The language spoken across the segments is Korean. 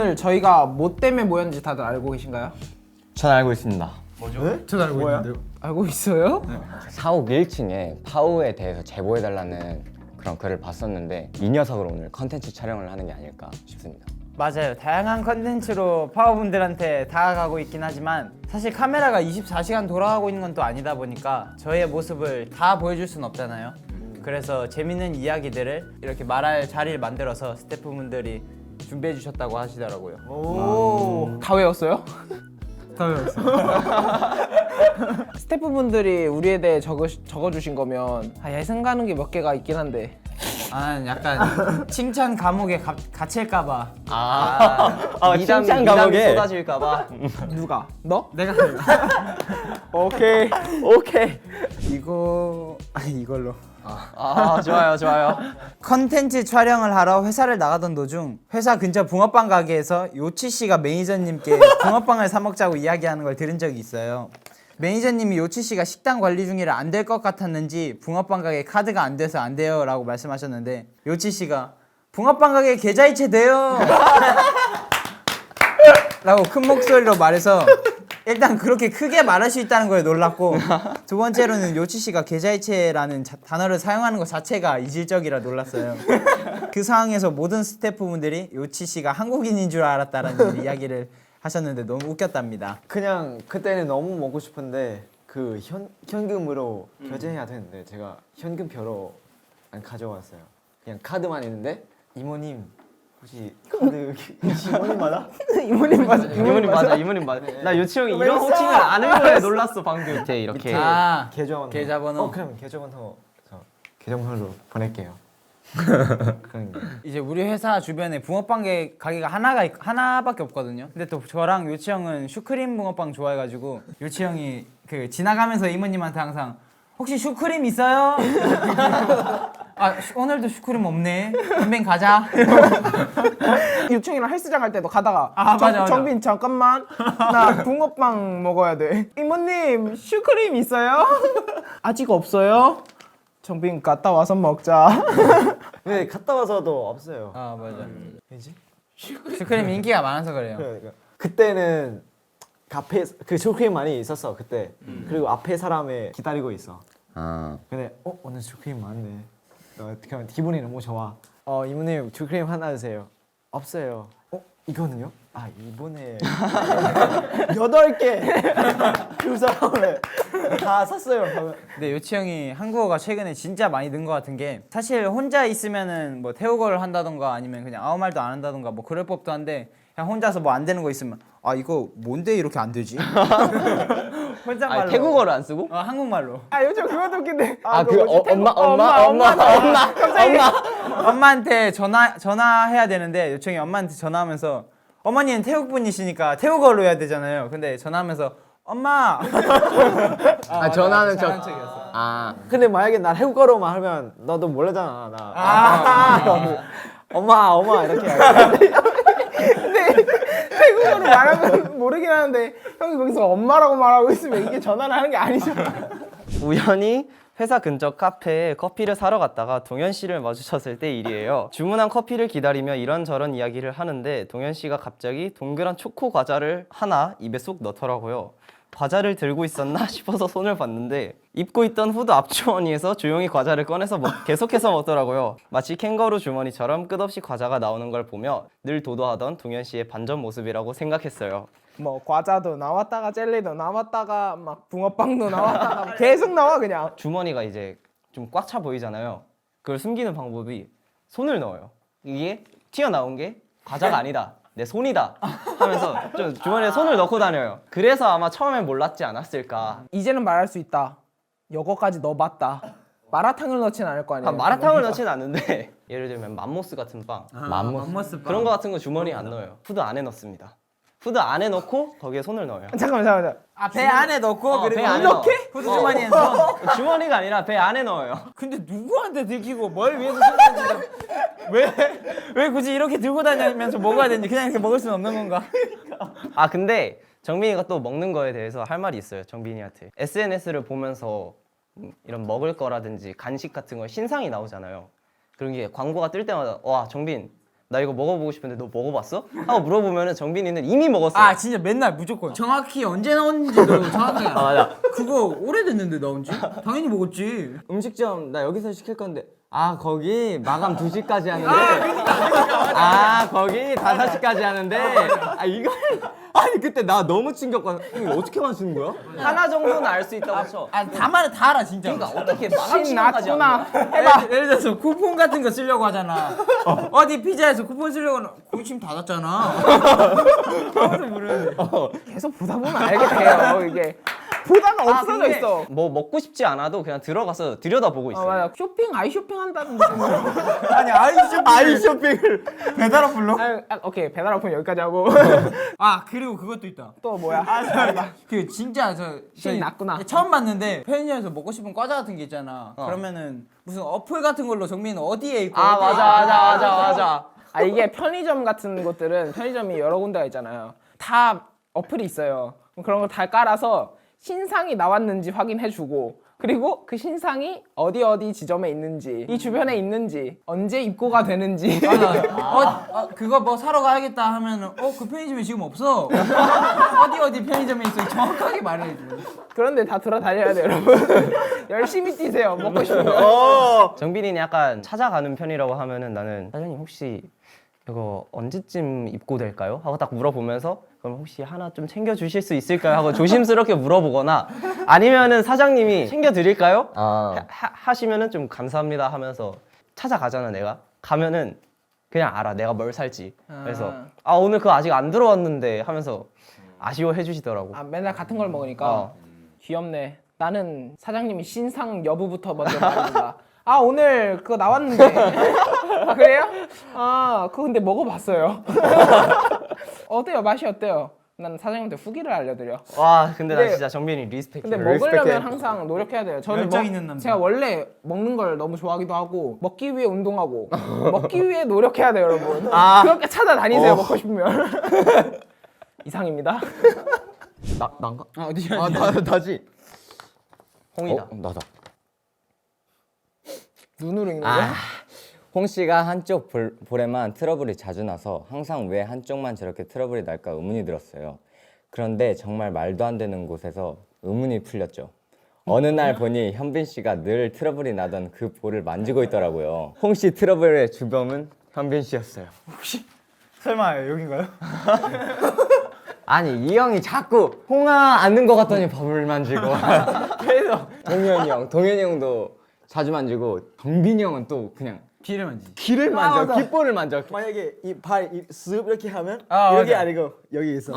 오늘 저희가 뭐 때문에 모였는지 다들 알고 계신가요? 전 알고 있습니다. 네? 저도 알고 있는데요. 알고 있어요? 사옥 1층에 파우에 대해서 제보해달라는 그런 글을 봤었는데 이 녀석으로 오늘 컨텐츠 촬영을 하는 게 아닐까 싶습니다. 맞아요. 다양한 컨텐츠로 파워분들한테 다가가고 있긴 하지만 사실 카메라가 24시간 돌아가고 있는 건 또 아니다 보니까 저희의 모습을 다 보여줄 순 없잖아요. 그래서 재밌는 이야기들을 이렇게 말할 자리를 만들어서 스태프분들이 준비해 주셨다고 하시더라고요. 다 외웠어요? 다 외웠어요. 스태프분들이 우리에 대해 적어주신 거면 예상 가는 게 몇 개가 있긴 한데 아, 약간 칭찬 감옥에 갇힐까봐. 칭찬 감옥에 쏟아질까봐. 누가? 너? 내가 오케이. 이걸로. 좋아요. 컨텐츠 촬영을 하러 회사를 나가던 도중 회사 근처 붕어빵 가게에서 요치 씨가 매니저님께 붕어빵을 사 먹자고 이야기하는 걸 들은 적이 있어요. 매니저님이 요치 씨가 식당 관리 중이라 안 될 것 같았는지 붕어빵 가게 카드가 안 돼서 안 돼요 라고 말씀하셨는데 요치 씨가 붕어빵 가게 계좌이체 돼요 라고 큰 목소리로 말해서 일단 그렇게 크게 말할 수 있다는 거에 놀랐고 두 번째로는 요치 씨가 계좌이체라는 단어를 사용하는 것 자체가 이질적이라 놀랐어요. 그 상황에서 모든 스태프분들이 요치 씨가 한국인인 줄 알았다라는 이야기를 하셨는데 너무 웃겼답니다. 그냥 그때는 너무 먹고 싶은데 그 현금으로 결제해야 되는데 제가 현금표로 안 가져왔어요. 그냥 카드만 있는데 이모님 혹시 카드 이모님 맞아? 이모님 맞아. 이모님 맞아. 나 요치 형이 이런 호칭을 아는 거에 놀랐어 방금. 밑에 이렇게. 계좌번호. 그럼 계좌번호로 보낼게요. 그런 게. 이제 우리 회사 주변에 붕어빵 가게가 하나밖에 없거든요. 근데 또 저랑 요치 형은 슈크림 붕어빵 좋아해가지고 요치 형이 그 지나가면서 이모님한테 항상 혹시 슈크림 있어요? 오늘도 슈크림 없네. 건뱅 가자. 유충이랑 헬스장 갈 때도 가다가 맞아. 정빈 잠깐만 나 붕어빵 먹어야 돼. 이모님 슈크림 있어요? 아직 없어요? 정빈 갔다 와서 먹자. 네 갔다 와서도 없어요. 맞아. 왜지? 슈크림 인기가 많아서 그래요. 그러니까 그때는 앞에 그 슈크림 많이 있었어 그때. 그리고 앞에 사람에 기다리고 있어. 근데 오늘 슈크림 많네. 그냥 기분이 너무 좋아. 이모님 슈크림 하나 주세요. 없어요. 이거는요? 이번에 8개 그 사람을 다 샀어요. 근데 요치 형이 한국어가 최근에 진짜 많이 는 것 같은 게 사실 혼자 있으면은 뭐 태국어를 한다던가 아니면 그냥 아무 말도 안 한다던가 뭐 그럴 법도 한데 그냥 혼자서 뭐 안 되는 거 있으면 이거 뭔데 이렇게 안 되지? 혼잣말로. 태국어를 안 쓰고? 한국말로. 요즘 그것도 웃긴데. 엄마한테 전화해야 되는데 요청이 엄마한테 전화하면서 어머니는 태국 분이시니까 태국어로 해야 되잖아요. 근데 전화하면서 엄마. 전화는 잘한 척이었어. 근데 만약에 나 태국어로만 하면 너도 모르잖아. 엄마 이렇게 하지. 태국어로 말하면 모르긴 하는데 형이 거기서 엄마라고 말하고 있으면 이게 전화를 하는 게 아니잖아. 우연히 회사 근처 카페에 커피를 사러 갔다가 동현 씨를 마주쳤을 때 일이에요. 주문한 커피를 기다리며 이런저런 이야기를 하는데 동현 씨가 갑자기 동그란 초코 과자를 하나 입에 쏙 넣더라고요. 과자를 들고 있었나 싶어서 손을 봤는데 입고 있던 후드 앞주머니에서 조용히 과자를 꺼내서 계속해서 먹더라고요. 마치 캥거루 주머니처럼 끝없이 과자가 나오는 걸 보며 늘 도도하던 동현 씨의 반전 모습이라고 생각했어요. 뭐 과자도 나왔다가 젤리도 나왔다가 막 붕어빵도 나왔다가 계속 나와 그냥. 주머니가 이제 좀 꽉 차 보이잖아요. 그걸 숨기는 방법이 손을 넣어요. 이게 튀어나온 게 과자가 아니다. 내 손이다 하면서 좀 주머니에 손을 넣고 다녀요. 그래서 아마 처음엔 몰랐지 않았을까. 이제는 말할 수 있다. 요거까지 넣어봤다. 마라탕을 넣진 않을 거 아니에요. 마라탕을 넣진 않는데 예를 들면 맘모스 같은 빵, 맘모스 빵. 그런 거 같은 거 주머니에 안 넣어요. 후드 안에 넣습니다. 후드 안에 넣고 거기에 손을 넣어요. 잠깐만. 배 안에 넣고 배 그리고 안에 이렇게 넣어. 후드 주머니에서. 주머니가 아니라 배 안에 넣어요. 근데 누구한테 들키고 뭘 위해서 손을 왜 굳이 이렇게 들고 다니면서 먹어야 되는지 그냥 이렇게 먹을 수는 없는 건가? 근데 정빈이가 또 먹는 거에 대해서 할 말이 있어요. 정빈이한테 SNS를 보면서 이런 먹을 거라든지 간식 같은 거 신상이 나오잖아요. 그런 게 광고가 뜰 때마다 와 정빈 나 이거 먹어보고 싶은데 너 먹어봤어? 하고 물어보면은 정빈이는 이미 먹었어. 아 진짜 맨날 무조건 정확히 언제 나온지도 정확하게 알아. 맞아. 그거 오래됐는데 나온지? 당연히 먹었지. 음식점 나 여기서 시킬 건데 아 거기 마감 2시까지 하는데 아 거기 5시까지 하는데 아 이걸 아니 그때 나 너무 충격받아. 이거 어떻게 맞추는 거야? 하나 정도는 알 수 있다고 쳐. 다 알아 진짜. 그러니까 어떻게 마감 시간까지 신났구나. 안 예를 들어서 쿠폰 같은 거 쓰려고 하잖아. 어디 피자에서 쿠폰 쓰려고 하면 거기 지금 닫았잖아. 아무도 모르는데. 계속 보다 보면 알게 돼요. 이게 보다가 없어져 근데 있어. 뭐 먹고 싶지 않아도 그냥 들어가서 들여다보고 있어요. 맞아. 쇼핑 아이 쇼핑 한다는 느낌으로. 아니 아이쇼핑을 배달 어플로? 오케이 배달 어플 여기까지 하고 아 그리고 그것도 있다. 또 뭐야? 그 진짜 신났구나. 처음 봤는데 편의점에서 먹고 싶은 과자 같은 게 있잖아. 그러면은 무슨 어플 같은 걸로 정민은 어디에 있고 아 어디에 맞아. 아 이게 편의점 같은 곳들은 편의점이 여러 군데가 있잖아요. 다 어플이 있어요. 그런 거 다 깔아서 신상이 나왔는지 확인해주고 그리고 그 신상이 어디 지점에 있는지 이 주변에 있는지 언제 입고가 되는지 맞아. 그거 뭐 사러 가야겠다 하면은 그 편의점에 지금 없어. 어디 편의점에 있어 정확하게 말해줘. 그런데 다 돌아다녀야 돼요 여러분. 열심히 뛰세요 먹고 싶으면. 정빈이는 약간 찾아가는 편이라고 하면은 나는 사장님 혹시 이거 언제쯤 입고될까요? 하고 딱 물어보면서 그럼 혹시 하나 좀 챙겨 주실 수 있을까요? 하고 조심스럽게 물어보거나 아니면은 사장님이 챙겨 드릴까요? 하시면은 좀 감사합니다 하면서 찾아가잖아. 내가 가면은 그냥 알아 내가 뭘 살지. 그래서 아 오늘 그거 아직 안 들어왔는데 하면서 아쉬워해 주시더라고. 아 맨날 같은 걸 먹으니까 귀엽네. 나는 사장님이 신상 여부부터 먼저 말해준다. 아 오늘 그거 나왔는데. 아 그래요? 아 그거 근데 먹어봤어요. 어때요? 맛이 어때요? 난 사장님한테 후기를 알려드려. 와 근데 나 근데- 진짜 정빈이 리스펙해. 근데 먹으려면 항상 노력해야 돼요. 저는 열정 있는 남자. 제가 원래 먹는 걸 너무 좋아하기도 하고 먹기 위해 운동하고 먹기 위해 노력해야 돼요, 여러분. 그렇게 찾아다니세요, 먹고 싶으면. 이상입니다. 난가? 어디야? 나지. 홍이다. 나다. 눈으로 읽는 거야? 홍 씨가 한쪽 볼에만 트러블이 자주 나서 항상 왜 한쪽만 저렇게 트러블이 날까 의문이 들었어요. 그런데 정말 말도 안 되는 곳에서 의문이 풀렸죠. 어느 날 보니 현빈 씨가 늘 트러블이 나던 그 볼을 만지고 있더라고요. 홍 씨 트러블의 주범은 현빈 씨였어요. 설마 여긴가요? 아니 이 형이 자꾸 홍아 앉는 것 같더니 밥을 만지고 계속 동현이 형도 자주 만지고 정빈이 형은 또 그냥 귀를 만지지. 귀를 만져, 맞아. 귓볼을 만져. 만약에 이발습 이렇게 하면 아, 여기 맞아. 아니고 여기 있어.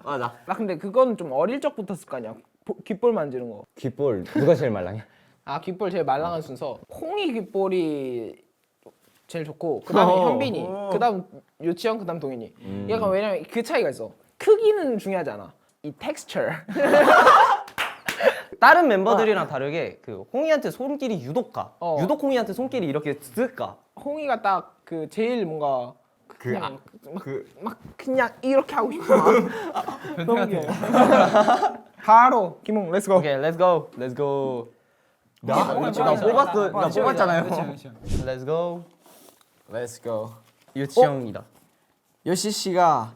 맞아. 나 근데 그건 좀 어릴 적부터 습관이야. 귓볼 만지는 거. 귓볼 누가 제일 말랑해? 아 귓볼 제일 말랑한 순서. 홍이 귓볼이 제일 좋고 그다음에 현빈이, 그다음 유치형, 그다음 동현이. 약간 왜냐면 그 차이가 있어. 크기는 중요하지 않아. 이 텍스처. 다른 멤버들이랑 다르게 그 홍이한테 손길이 유독 가. 어. 유독 홍이한테 손길이 이렇게 쓱 가. 홍이가 딱 그 제일 뭔가 그냥 막 그냥 이렇게 하고 싶어. 너무 귀여워. 바로 김홍 렛츠고. 오케이, 렛츠 고. 렛츠 고. 나 뽑았잖아요. 렛츠 고. Let's go. 유치형이다. 요시 씨가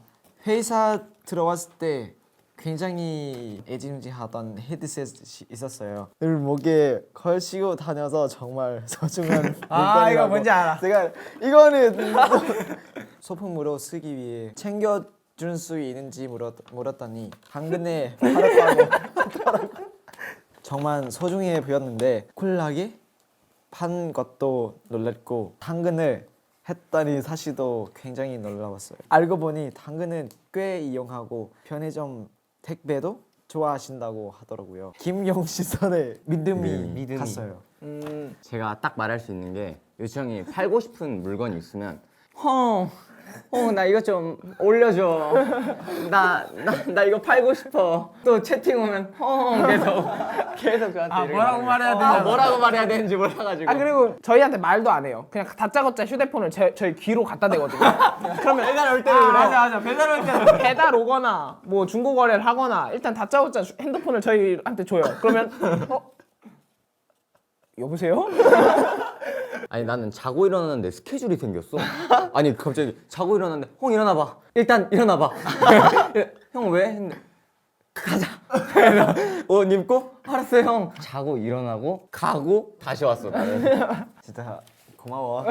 회사 들어왔을 때 굉장히 애지중지하던 헤드셋이 있었어요. 늘 목에 걸치고 다녀서 정말 소중한 물건이라고. 이거 뭔지 알아. 제가 이거는 소품으로 쓰기 위해 챙겨줄 수 있는지 물었더니 당근에 팔았다고 정말 소중해 보였는데 쿨하게 판 것도 놀랐고 당근을 했다는 사실도 굉장히 놀라웠어요. 알고 보니 당근은 꽤 이용하고 편의점 택배도 좋아하신다고 하더라고요. 김용 씨 선에 믿음이 갔어요. 제가 딱 말할 수 있는 게 유치형이 팔고 싶은 물건이 있으면 나 이거 좀 올려줘. 나 이거 팔고 싶어. 또 채팅 오면 계속 그한테 뭐라고 말해야 되냐? 뭐라고 말해야 되는지 몰라가지고. 아 그리고 저희한테 말도 안 해요. 그냥 다짜고짜 휴대폰을 저희 귀로 갖다 대거든요. 그러면 배달 올 때는 맞아. 배달 올 때. 배달 오거나 뭐 중고 거래를 하거나 일단 다짜고짜 핸드폰을 저희한테 줘요. 그러면 여보세요? 아니 나는 자고 일어났는데 스케줄이 생겼어. 아니 갑자기 자고 일어났는데 형 일어나 봐. 일단 일어나 봐. 형 왜? 했는데 가자. 옷 입고 알았어요 형. 자고 일어나고 가고 다시 왔어. 나는. 진짜 고마워.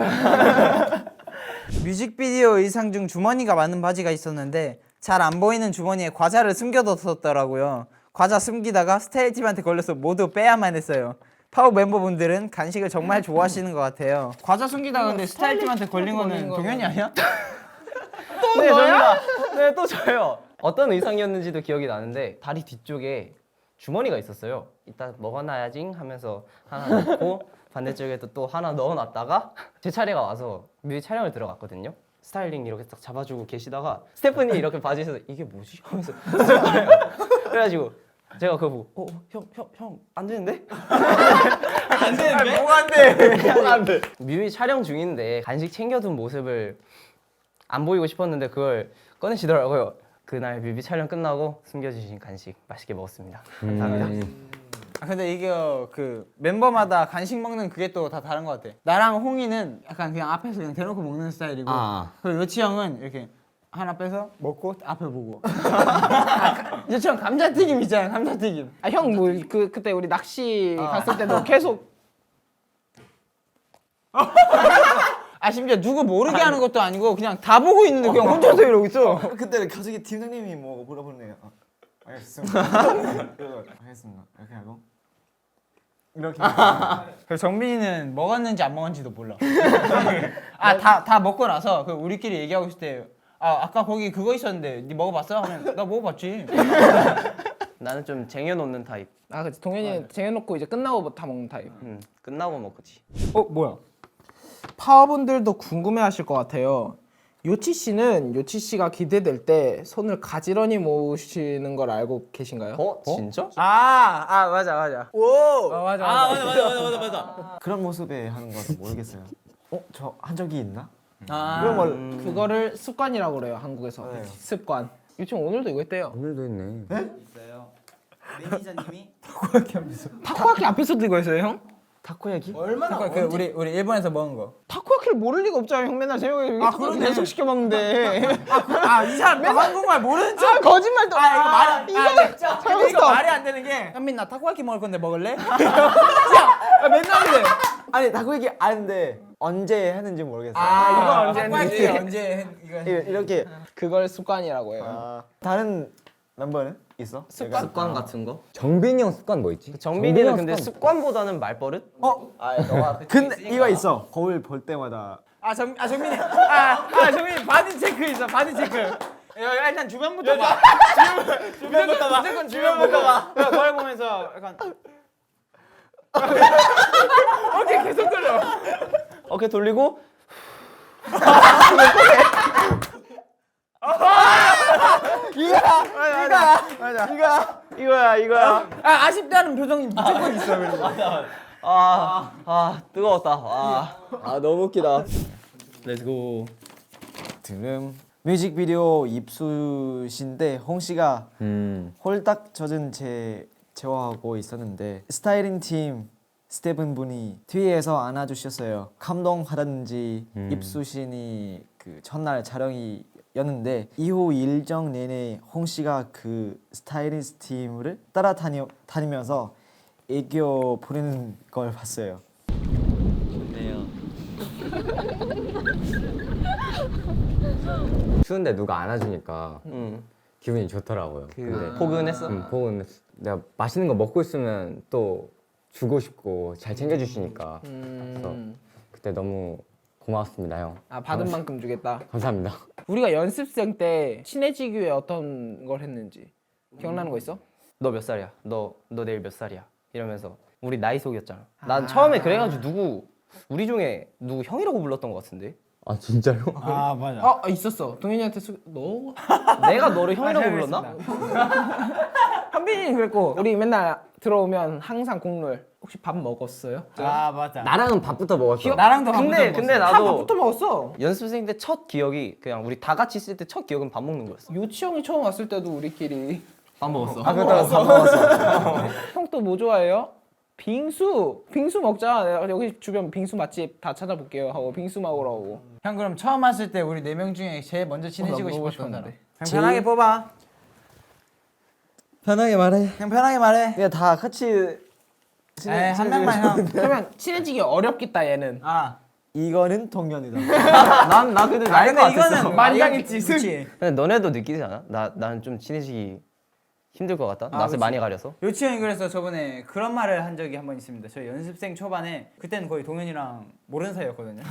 뮤직비디오 의상 중 주머니가 많은 바지가 있었는데 잘 안 보이는 주머니에 과자를 숨겨뒀었더라고요. 과자 숨기다가 스타일팀한테 걸려서 모두 빼야만 했어요. 파워 멤버분들은 간식을 정말 좋아하시는 것 같아요. 과자 숨기다가 근데 스타일팀한테 걸린 거는 동현이 아니야? 네, 저입니다. 네, 또 저요. 어떤 의상이었는지도 기억이 나는데 다리 뒤쪽에 주머니가 있었어요. 이따 먹어놔야지 하면서 하나 넣고 반대쪽에도 또 하나 넣어놨다가 제 차례가 와서 뮤직 촬영을 들어갔거든요. 스타일링 이렇게 딱 잡아주고 계시다가 스태프분이 이렇게 바지에서 이게 뭐지? 하면서 그래가지고 제가 그거 보고 형 안 되는데? 안 되는데? 뭐가 안 돼? 뮤비 촬영 중인데 간식 챙겨둔 모습을 안 보이고 싶었는데 그걸 꺼내시더라고요. 그날 뮤비 촬영 끝나고 숨겨주신 간식 맛있게 먹었습니다. 감사합니다. 아 근데 이게 그 멤버마다 간식 먹는 그게 또 다 다른 것 같아. 나랑 홍이는 약간 그냥 앞에서 그냥 대놓고 먹는 스타일이고, 그리고 요치 형은 이렇게 하나 빼서 먹고 앞에 보고. 요치 형 감자튀김 있잖아요, 감자튀김. 아 형 뭐 그때 우리 낚시 갔을 때도 계속 아 심지어 누구 모르게 하는 것도 아니고 그냥 다 보고 있는데 그냥 혼자서 이러고 있어. 그때 갑자기 팀장님이 뭐 물어보네요. 알겠습니다. 알겠습니다. 이렇게 하고 이렇게. 그래서 정민이는 먹었는지 안 먹었는지도 몰라. 아 다 먹고 나서 그 우리끼리 얘기하고 있을 때 아까 거기 그거 있었는데 니 먹어봤어? 하면 나 먹어봤지. 나는 좀 쟁여놓는 타입. 아 그치 동현이는 쟁여놓고 이제 끝나고 다 먹는 타입. 끝나고 먹지. 뭐야? 파워분들도 궁금해하실 것 같아요. 요치 씨는 요치 씨가 기대될 때 손을 가지런히 모으시는 걸 알고 계신가요? 진짜? 맞아. 오. 맞아. 그런 모습에 하는 거는 모르겠어요. 저 한 적이 있나? 이런 걸 그거를 습관이라고 그래요 한국에서. 네. 습관. 요즘 오늘도 이거 했대요. 오늘도 있네. 있어요. 매니저님이 타코야키 앞에서도 이거 했어요 형? 타코야키? 얼마나 그 우리 일본에서 먹은 거. 타코야키를 모를 리가 없잖아요. 형 맨날 제목에 그러네. 계속 시켜 먹는데. 이 사람 한국말 모르는 척. 아 거짓말도. 이거 말이 처음부터. 말이 안 되는 게 현민 나 타코야키 먹을 건데 먹을래? 맨날 그래. 아니 타코야키 아는데 언제 했는지 모르겠어요. 이거 언제 타코야키 했는지. 언제 이거 이렇게. 그걸 습관이라고 해요. 다른 멤버는 있어? 습관 같은 거? 정빈이 형 습관 뭐 있지? 정빈이는 근데 습관보다는 말버릇? 근데 이거 있어. 거울 볼 때마다 정민이 정민이 바디 체크 있어 바디 체크. 일단 주변부터 봐. 주변부터 봐. 무조건 주변부터 봐. 거울 보면서 약간 어깨 계속 돌려. 어깨 돌리고 이거야. 아쉽다는 표정이 무조건 있어. 그리고 뜨거웠다. 너무 웃기다. 렛츠고. 지금 뮤직비디오 입수신데 홍 씨가 홀딱 젖은 제어하고 있었는데 스타일링 팀 스테븐 분이 뒤에서 안아주셨어요. 감동받았는지 입수신이 그 첫날 촬영이었는데 이후 일정 내내 홍 씨가 그 스타일리스트 팀을 따라다니면서 애교 부리는 걸 봤어요. 추운데 누가 안아주니까 기분이 좋더라고요. 포근했어? 포근했어. 내가 맛있는 거 먹고 있으면 또 주고 싶고 잘 챙겨주시니까 그래서 그때 너무 고마웠습니다 형. 받은 만큼 주겠다. 감사합니다. 우리가 연습생 때 친해지기 위해 어떤 걸 했는지 기억나는 거 있어? 너 몇 살이야? 너 내일 몇 살이야? 이러면서 우리 나이 속였잖아. 난 처음에 그래가지고 우리 중에 누구 형이라고 불렀던 것 같은데. 아 진짜요? 맞아. 있었어. 동현이한테 너 내가 너를 형이라고 불렀나? 현빈이는 그랬고 우리 맨날 들어오면 항상 국룰. 혹시 밥 먹었어요? 맞아. 나랑은 밥부터 먹었어. 나랑도 근데 다 나도 밥부터 먹었어. 연습생 때 첫 기억이 그냥 우리 다 같이 있을 때 첫 기억은 밥 먹는 거였어. 요치 형이 처음 왔을 때도 우리끼리 밥 먹었어. 그때 밥 먹었어. 형 또 뭐 좋아해요? 빙수 먹자. 내가 여기 주변 빙수 맛집 다 찾아볼게요 하고 빙수 먹으러 오고. 형 그럼 처음 왔을 때 우리 4명 중에 제일 먼저 친해지고 나 먹고 싶었던 사람. 싶었는데. 형 편하게 뽑아. 편하게 말해. 형 편하게 말해. 그냥 다 같이 에이, 한 명만 형. 그러면 친해지기 어렵겠다 얘는. 아. 이거는 동현이다. 나 근데 나일 것 같았어. 만장일치. 그치. 근데 너네도 느끼지 않아? 나는 좀 친해지기 힘들 것 같다. 낯을 많이 가려서. 요치 형이 그래서 저번에 그런 말을 한 적이 한 번 있습니다. 저희 연습생 초반에 그때는 거의 동현이랑 모르는 사이였거든요.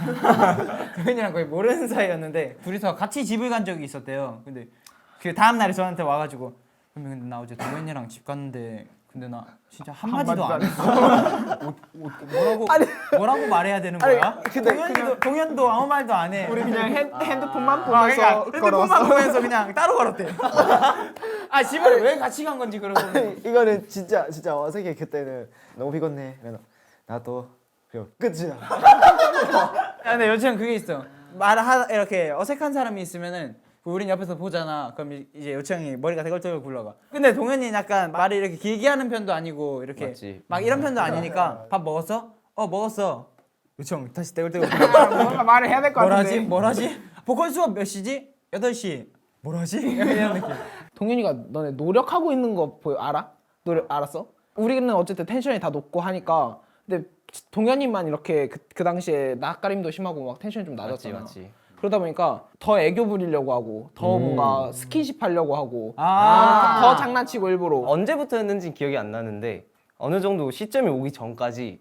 동현이랑 거의 모르는 사이였는데 둘이서 같이 집을 간 적이 있었대요. 근데 그 다음 날에 저한테 와가지고 근데 나 어제 동현이랑 집 갔는데 근데 나 진짜 한 마디도 안 했어. 뭐라고 말해야 되는 거야? 동현도 아무 말도 안 해. 우리 그냥 핸드폰만 그러니까 보면서 핸드폰만 보면서 그냥 따로 걸었대. 아 집을 왜 같이 간 건지 그러고. 이거는 진짜 어색해. 그때는 너무 피곤해. 그래서 나도 그리고 끝이야. 야, 근데 요즘 그게 있어. 이렇게 어색한 사람이 있으면은 우린 옆에서 보잖아. 그럼 이제 요치 형이 머리가 대걸대걸 굴러가. 근데 동현이 약간 말을 이렇게 길게 하는 편도 아니고 이렇게 맞지. 막 이런 편도 아니니까 밥 먹었어? 먹었어. 요치 형 다시 대걸대걸 굴러가. 뭔가 말을 해야 될 것 같은데. 뭘 하지? 보컬 수업 몇 시지? 8시. 뭘 하지? 이런 느낌. 동현이가 너네 노력하고 있는 거 알아? 알았어? 우리는 어쨌든 텐션이 다 높고 하니까 근데 동현이만 이렇게 그 당시에 낯가림도 심하고 막 텐션이 좀 낮았잖아. 맞지. 그러다 보니까 더 애교 부리려고 하고 더 뭔가 스킨십 하려고 하고 아. 더 장난치고 일부러 언제부터였는지 기억이 안 나는데 어느 정도 시점이 오기 전까지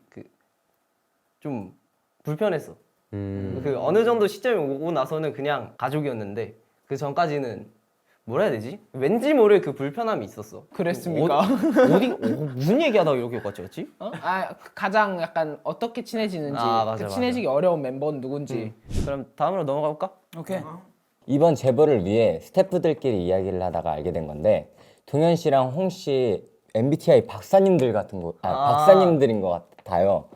좀 불편했어. 그 어느 정도 시점이 오고 나서는 그냥 가족이었는데 그 전까지는 뭐라 해야 되지? 왠지 모를 그 불편함이 있었어. 그랬습니까? 무슨 얘기하다가 이렇게 갔지? 가장 약간 어떻게 친해지는지 맞아, 친해지기 어려운 멤버는 누군지 그럼 다음으로 넘어가 볼까? 오케이. 이번 제보를 위해 스태프들끼리 이야기를 하다가 알게 된 건데 동현 씨랑 홍 씨 MBTI 박사님들 같은 박사님들인 것 같아요.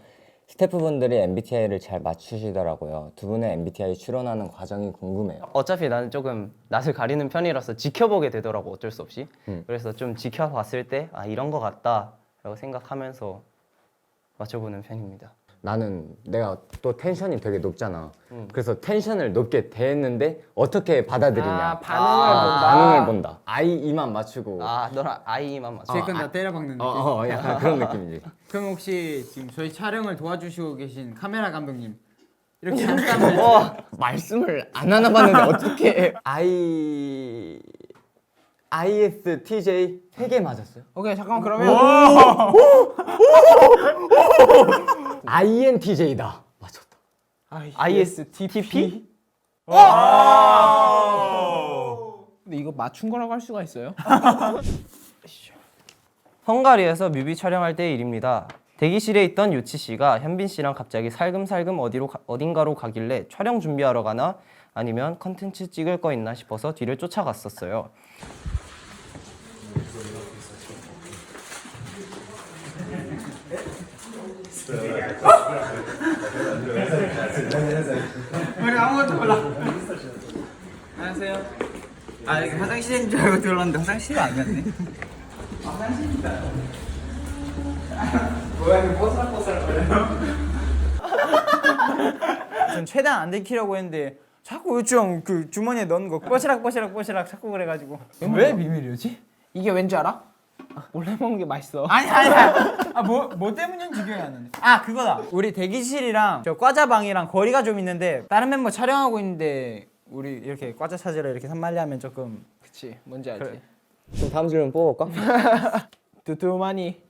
스태프분들이 MBTI를 잘 맞추시더라고요. 두 분의 MBTI 추론하는 과정이 궁금해요. 어차피 나는 조금 낯을 가리는 편이라서 지켜보게 되더라고 어쩔 수 없이. 그래서 좀 지켜봤을 때 이런 거 같다라고 생각하면서 맞춰보는 편입니다. 나는 내가 또 텐션이 되게 높잖아. 그래서 텐션을 높게 대했는데 어떻게 받아들이냐. 반응을 본다. 이만 맞추고. 너랑 아이만 맞춰. 제건 다 때려박는 느낌. 약간 그런 느낌이지. 그럼 혹시 지금 저희 촬영을 도와주시고 계신 카메라 감독님 이렇게 잠깐 말씀을 안 하나 봤는데 어떻게 ISTJ 3개 맞았어요? 오케이 잠깐만 그러면 INTJ다. 맞췄다. ISTP? 근데 이거 맞춘 거라고 할 수가 있어요? 헝가리에서 뮤비 촬영할 때의 일입니다. 대기실에 있던 요치 씨가 현빈 씨랑 갑자기 살금살금 어딘가로 가길래 촬영 준비하러 가나 아니면 컨텐츠 찍을 거 있나 싶어서 뒤를 쫓아갔었어요. 우리 아무것도 몰라. 안녕하세요. 여기 화장실인 줄 알고 들어왔는데 화장실이 아니었네. 고양이 뽀슬뽀슬거려요. 전 최대한 안 들키려고 했는데 자꾸 요치 형그 주머니에 넣은 거 뽀시락 자꾸 그래가지고. 왜 비밀이었지? 이게 왠지 알아? 몰래 먹는 게 맛있어. 아니야. 뭐 때문인지 기억이 안 나네. 그거다. 우리 대기실이랑 저 과자방이랑 거리가 좀 있는데 다른 멤버 촬영하고 있는데 우리 이렇게 과자 찾으러 이렇게 산말리하면 조금. 그치 뭔지 알지? 그럼 다음 질문 뽑아볼까? 두두만이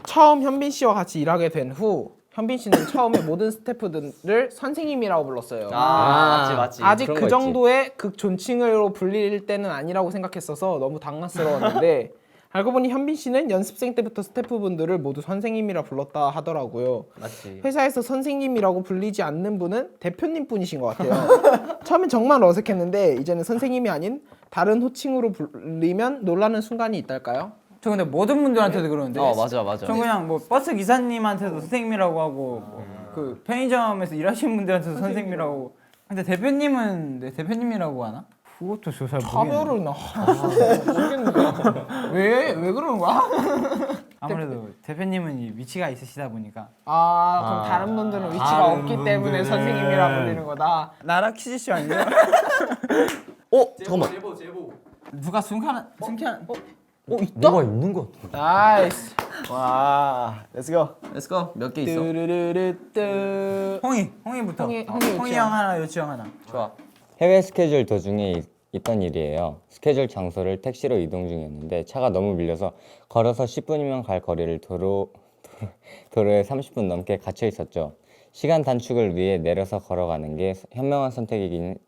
처음 현빈 씨와 같이 일하게 된 후 현빈 씨는 처음에 모든 스태프들을 선생님이라고 불렀어요. 맞지. 아직 그런 그 거 있지. 정도의 극존칭으로 불릴 때는 아니라고 생각했어서 너무 당황스러웠는데 알고 보니 현빈 씨는 연습생 때부터 스태프분들을 모두 선생님이라 불렀다 하더라고요. 맞지. 회사에서 선생님이라고 불리지 않는 분은 대표님 뿐이신 것 같아요. 처음엔 정말 어색했는데 이제는 선생님이 아닌 다른 호칭으로 불리면 놀라는 순간이 있달까요? 저 근데 모든 분들한테도 그러는데. 맞아. 저 그냥 뭐 버스 기사님한테도 선생님이라고 하고 그 편의점에서 일하시는 분들한테도 선생님이라고 하고. 근데 대표님은 내 대표님이라고 하나? 그것도 저 잘 모르겠네. 차별을 나 모르겠는데 왜 그러는 거야? 아무래도 대표님은 이 위치가 있으시다 보니까 아 그럼 다른 분들은 위치가 없기 때문에 선생님이라 불리는 거다. 나라 퀴즈쇼 아니에요? 잠깐만. 누가 숨겨한 뭐가 있는 것 같아. 나이스. 와, 렛츠고. Let's go. 몇 개 있어? 뚜루루루뚜. 홍이부터. 홍이 홍이 형 하나, 요치 형 하나. 좋아. 해외 스케줄 도중에 있던 일이에요. 스케줄 장소를 택시로 이동 중이었는데 차가 너무 밀려서 걸어서 10분이면 갈 거리를 도로에 30분 넘게 갇혀 있었죠. 시간 단축을 위해 내려서 걸어가는 게 현명한 선택이긴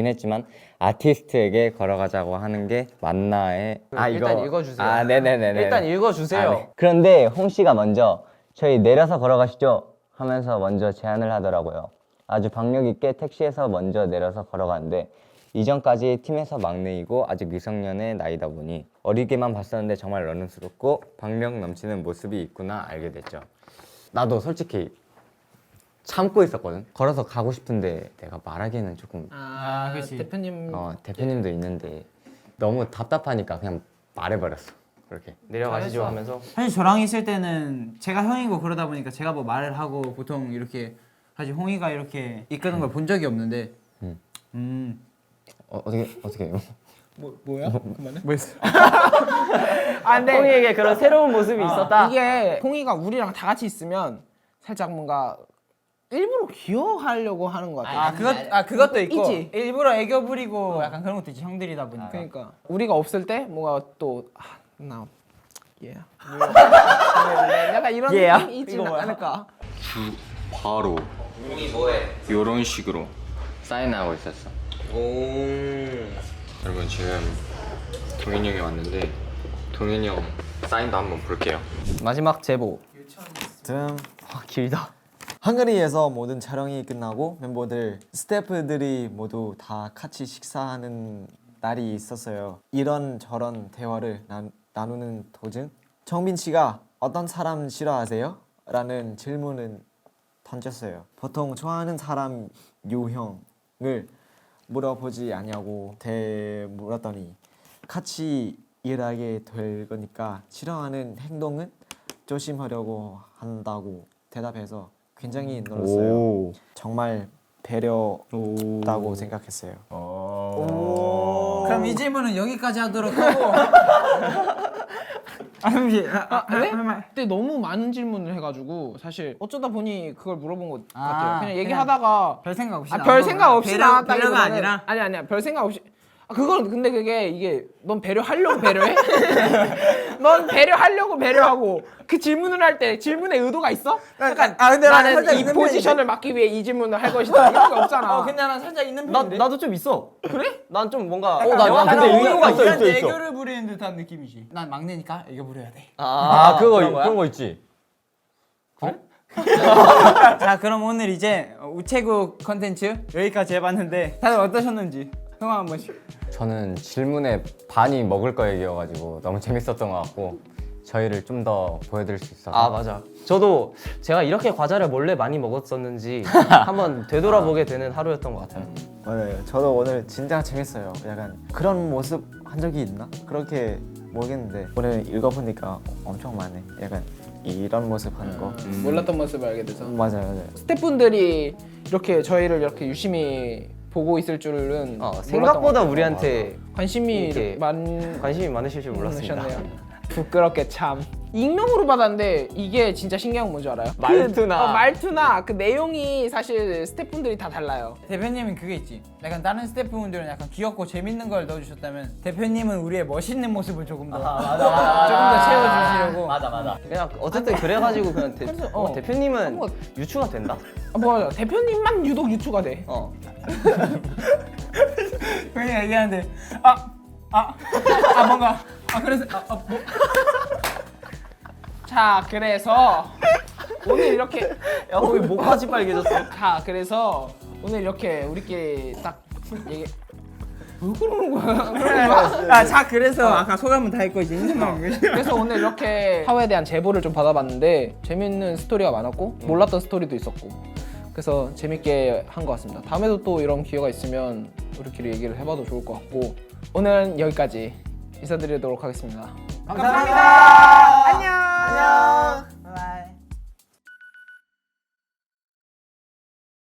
했지만 아티스트에게 걸어가자고 하는 게 맞나에 일단 읽어주세요. 아 네네네네. 일단 읽어주세요. 네. 그런데 홍 씨가 먼저 저희 내려서 걸어가시죠 하면서 먼저 제안을 하더라고요. 아주 박력 있게 택시에서 먼저 내려서 걸어가는데 이전까지 팀에서 막내이고 아직 미성년의 나이다 보니 어리게만 봤었는데 정말 러닝스럽고 박력 넘치는 모습이 있구나 알게 됐죠. 나도 솔직히 참고 있었거든. 걸어서 가고 싶은데 내가 말하기에는 조금 그치. 대표님. 대표님도 있는데 너무 답답하니까 그냥 말해버렸어. 그렇게. 내려가시죠 하면서 사실 저랑 있을 때는 제가 형이고 그러다 보니까 제가 뭐 말을 하고 보통 이렇게 사실 홍이가 이렇게 이끄는 걸 본 적이 없는데 어떻게 해요? 뭐야? 그만해. 뭐였어? 아 근데 홍이에게 그런 새로운 모습이 있었다. 이게 홍이가 우리랑 다 같이 있으면 살짝 뭔가 일부러 귀여워하려고 하는 것 같아. 그것도 있고 있지. 일부러 애교 부리고 약간 그런 것도 있지 형들이다 보니까. 그러니까 우리가 없을 때 뭔가 또나 예. 약간 이런 느낌이 있지는 않을까. 바로 이런 식으로 사인하고 있었어. 여러분 지금 동현이 형이 왔는데 동현이 형 사인도 한번 볼게요. 마지막 제보. 등. 길다. 헝가리에서 모든 촬영이 끝나고 멤버들, 스태프들이 모두 다 같이 식사하는 날이 있었어요. 이런저런 대화를 나누는 도중 정빈 씨가 어떤 사람 싫어하세요? 라는 질문을 던졌어요. 보통 좋아하는 사람 유형을 물어보지 않냐고 물었더니 같이 일하게 될 거니까 싫어하는 행동은 조심하려고 한다고 대답해서 굉장히 놀랐어요. 정말 배려다고 생각했어요. 그럼 이 질문은 여기까지 하도록 하고. 그래? 그때 너무 많은 질문을 해가지고 사실 어쩌다 보니 그걸 물어본 것 같아요. 그냥 얘기하다가 별 생각 없이. 별 생각 없이 나왔다기보다는 배려가 아니라. 아니야 별 생각 없이. 그건 근데 그게 이게 넌 배려하려고 배려해? 넌 배려하려고 배려하고 그 질문을 할 때 질문에 의도가 있어? 약간 근데 나는 나는 살짝 이 있는 포지션을 맡기 위해 이 질문을 할 것이다 이런 게 없잖아. 근데 난 살짝 있는 편인데. 나도 좀 있어. 그래? 난 좀 뭔가. 나 근데 의도가 있어. 애교를 부리는 듯한 느낌이지. 난 막내니까 애교 부려야 돼. 그런 거 있지. 자 그럼 오늘 이제 우체국 컨텐츠 여기까지 해봤는데 다들 어떠셨는지 형아 한 번씩. 저는 질문에 반이 먹을 거 얘기여가지고 너무 재밌었던 것 같고 저희를 좀 더 보여드릴 수 있어서 아 맞아. 저도 제가 이렇게 과자를 몰래 많이 먹었었는지 한번 되돌아보게 되는 하루였던 것 같아요. 맞아요. 저도 오늘 진짜 재밌어요. 약간 그런 모습 한 적이 있나? 그렇게 모르겠는데 오늘 읽어보니까 엄청 많네. 약간 이런 모습 하는 거. 몰랐던 모습을 알게 돼서 맞아요. 스태프분들이 이렇게 저희를 이렇게 유심히 보고 있을 줄은 생각보다 몰랐던 것 같아요. 우리한테 관심이 이렇게 많으셨네요. 관심이 많으실 줄 몰랐습니다. 부끄럽게 참. 익명으로 받았는데 이게 진짜 신기한 건 뭔지 알아요? 말투나. 말투나 그 내용이 사실 스태프분들이 다 달라요. 대표님은 그게 있지. 약간 다른 스태프분들은 약간 귀엽고 재밌는 걸 넣어주셨다면 대표님은 우리의 멋있는 모습을 조금 더 조금 더 채워주시려고. 맞아. 그냥 어쨌든 그래가지고 그냥 대표님은 한번- 유추가 된다. 맞아. 대표님만 유독 유추가 돼. 그냥 얘기하는데 뭔가 그래서 뭐. 자, 그래서 오늘 이렇게 야 거기 목까지 빨개졌어. 자, 그래서 오늘 이렇게 우리끼리 딱 얘기. 왜 그러는 거야? 자 그래서 아까 소감은 다 했고 이제 인사만 하고. 그래서 오늘 이렇게 사회에 대한 제보를 좀 받아봤는데 재밌는 스토리가 많았고 몰랐던 스토리도 있었고 그래서 재밌게 한 것 같습니다. 다음에도 또 이런 기회가 있으면 우리끼리 얘기를 해봐도 좋을 것 같고 오늘은 여기까지 인사드리도록 하겠습니다. 감사합니다. 안녕. 안녕.